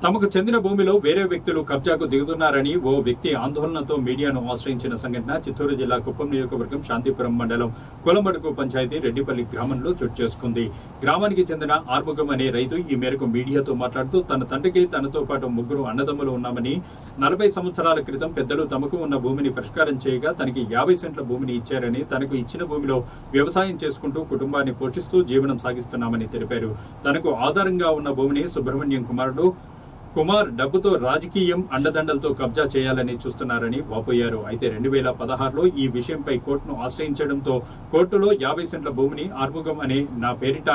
తమకు చెందిన భూమిలో వేరే వ్యక్తులు కబ్జాకు దిగుతున్నారని ఓ వ్యక్తి ఆందోళనతో మీడియాను ఆశ్రయించిన సంఘటన చిత్తూరు జిల్లా కుప్పం నియోజకవర్గం శాంతిపురం మండలం కులమడుగు పంచాయతీ రెడ్డిపల్లి గ్రామంలో చోటు చేసుకుంది. గ్రామానికి చెందిన ఆర్ముగం అనే రైతు ఈ మేరకు మీడియాతో మాట్లాడుతూ తన తండ్రికి తనతో పాటు ముగ్గురు అన్నదమ్ములు ఉన్నామని 40 సంవత్సరాల క్రితం పెద్దలు తమకు ఉన్న భూమిని పరిష్కారం చేయగా తనకి 50 సెంట్ల భూమిని ఇచ్చారని, తనకు ఇచ్చిన భూమిలో వ్యవసాయం చేసుకుంటూ కుటుంబాన్ని పోషిస్తూ జీవనం సాగిస్తున్నామని తెలిపారు. తనకు ఆధారంగా ఉన్న భూమిని సుబ్రహ్మణ్యం కుమార్ డబ్బుతో రాజకీయం అండదండలతో కబ్జా చేయాలని చూస్తున్నారని వాపోయారు. అయితే 2016లో ఈ విషయంపై కోర్టును ఆశ్రయించడంతో కోర్టులో 50 సెంట్ల భూమిని ఆర్ముగం అనే నా పేరిట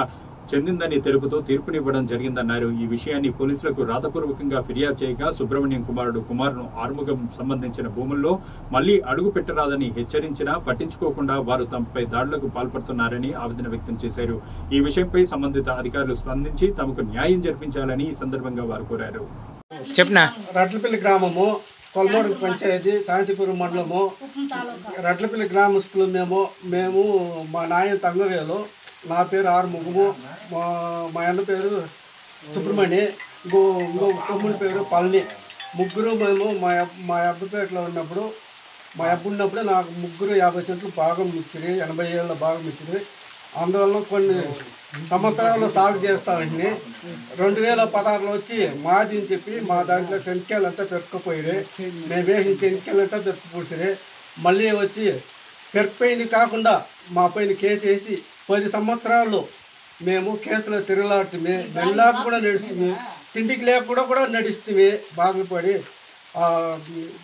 చెందిందని తెలుపుతూ తీర్పునివ్వడం జరిగిందన్నారు. ఈ విషయాన్ని పోలీసులకు రాతపూర్వకంగా ఫిర్యాదు చేయగా సుబ్రహ్మణ్యం కుమార్ను ఆర్ముగం సంబంధించిన భూముల్లో మళ్లీ అడుగు పెట్టరాదని హెచ్చరించినా పట్టించుకోకుండా వారు తమపై దాడులకు పాల్పడుతున్నారని ఆవేదన వ్యక్తం చేశారు. ఈ విషయంపై సంబంధిత అధికారులు స్పందించి తమకు న్యాయం జరిపించాలని ఈ సందర్భంగా వారు కోరారు. రడ్లపల్లి గ్రామము, కొలమడుగు పంచాయతీ, శాంతిపురం మండలము, రడ్లపల్లి గ్రామస్తులు మేము మా నాయన తంగవేలు, నా పేరు ఆర్ముగము, మా అన్న పేరు సుబ్రహ్మణ్య, ఇంకో తమ్ముడి పేరు పళని. ముగ్గురు మేము మా అబ్బపేటలో ఉన్నప్పుడు నాకు ముగ్గురు 50 సెంట్లు భాగం ఇచ్చింది, 80 ఏళ్ళ భాగం ఇచ్చింది. అందువల్ల కొన్ని సంవత్సరాలు సాగు చేస్తామని 2016లో వచ్చి మాది అని చెప్పి మా దాంట్లో శంఖ్యలంతా పెరుక్కుపోయి మేము వేసిన శంఖ్యలంతా పెరుక్కుపూసిరి. మళ్ళీ వచ్చి పెరుక్కుపోయింది కాకుండా మా పైన కేసు వేసి 10 సంవత్సరాలు మేము కేసులో తిరగలాడుతుంది, నెల్లాకు కూడా నడుస్తుంది, తిండికి లేక కూడా నడుస్తుంది. బాగుపడి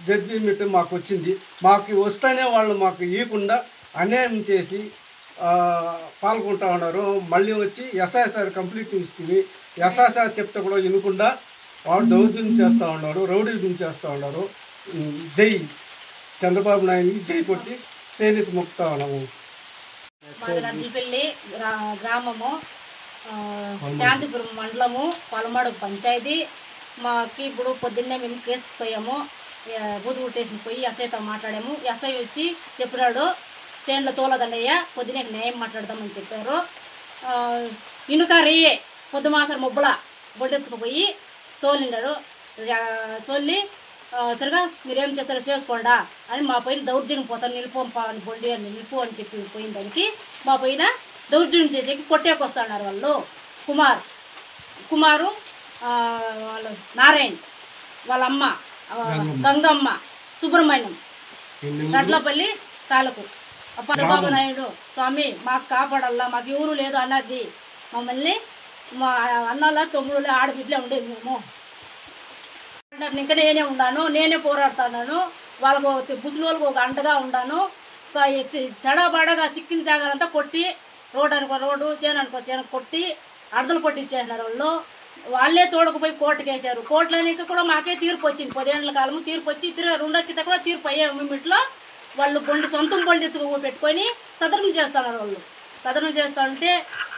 జడ్జిమెంట్ మాకు వచ్చింది. మాకు వస్తేనే వాళ్ళు మాకు ఇవ్వకుండా అన్యాయం చేసి పాల్గొంటూ ఉన్నారు. మళ్ళీ వచ్చి ఎస్ఐసార్ కంప్లీట్ ఇస్తుంది, ఎస్ఐసార్ చెప్తే కూడా వినకుండా వాళ్ళు దౌర్జన్యం చేస్తూ ఉన్నారు, రౌడీజం చేస్తూ ఉన్నారు. జై చంద్రబాబు నాయుడిని జై కొట్టి చేనేత మొక్కుతా ఉన్నాము. రడ్లపల్లి గ్రామము, శాంతిపురం మండలము, కొలమడుగు పంచాయతీ. మాకు ఇప్పుడు పొద్దున్నే మేము కేసుకు పోయాము, బూతుగు స్టేషన్కి పోయి ఎస్ఐతో మాట్లాడాము. ఎస్ఐ వచ్చి చెప్పినాడు చేనులో తోలదండయ్య, పొద్దునే న్యాయం మాట్లాడదామని చెప్పారు. ఇనుక రెయ్యే పొద్దుమాసరి ముబ్బల బొడ్డెత్తుకుపోయి తోలినాడు. తోలి తిరగా మీరేం చేస్తారో చేసుకోండా అని మా పైన దౌర్జన్యం పోతాను, నిలిపోంపా అని బొండి అని నిలిపో అని చెప్పి పోయిన దానికి మా పైన దౌర్జన్యం చేసేకి కొట్టేకొస్తున్నారు వాళ్ళు. కుమారు వాళ్ళ నారాయణ, వాళ్ళ అమ్మ గంగమ్మ, సుబ్రహ్మణ్యం, రడ్లపల్లి తాలూకు. చంద్రబాబు నాయుడు స్వామి మాకు కాపాడల్లా, మాకు ఎవరు లేదు అన్నది మమ్మల్ని. మా అన్నల తమ్ముళ్ళే ఆడబిడ్డలే ఉండేది. మేము ఇంకా నేనే ఉన్నాను, నేనే పోరాడుతున్నాను. వాళ్ళకు ముసలి వాళ్ళకు ఒక అండగా ఉన్నాను. చెడబడగా చిక్కిన జాగాలంతా కొట్టి రోడ్డు అనుకో రోడ్డు, చేను అనుకో చేను కొట్టి అడదలు కొట్టించేసినారు వాళ్ళు. వాళ్ళే తోడుకుపోయి కోర్టుకు వేసారు. కోర్టులకి కూడా మాకే తీర్పు వచ్చింది. 10 ఏళ్ల కాలము తీర్పు వచ్చి రెండో కింద కూడా తీర్పు అయ్యే మూమెంట్లో వాళ్ళు సొంతం బండి ఎత్తుకు పెట్టుకొని సదనం చేస్తున్నారు. వాళ్ళు సదనం చేస్తూ ఉంటే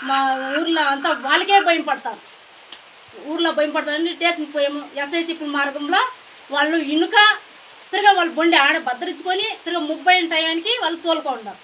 మా ఊర్లో అంతా వాళ్ళకే భయం పడతారు. ఊర్లో భయం పడతారని స్టేషన్కి పోయాము. ఎస్ఐ చెప్పిన మార్గంలో వాళ్ళు ఇనుక తిరగా వాళ్ళు బండి ఆడ భద్రించుకొని తిరగ 30 టైంకి వాళ్ళు తోలుకో ఉన్నారు.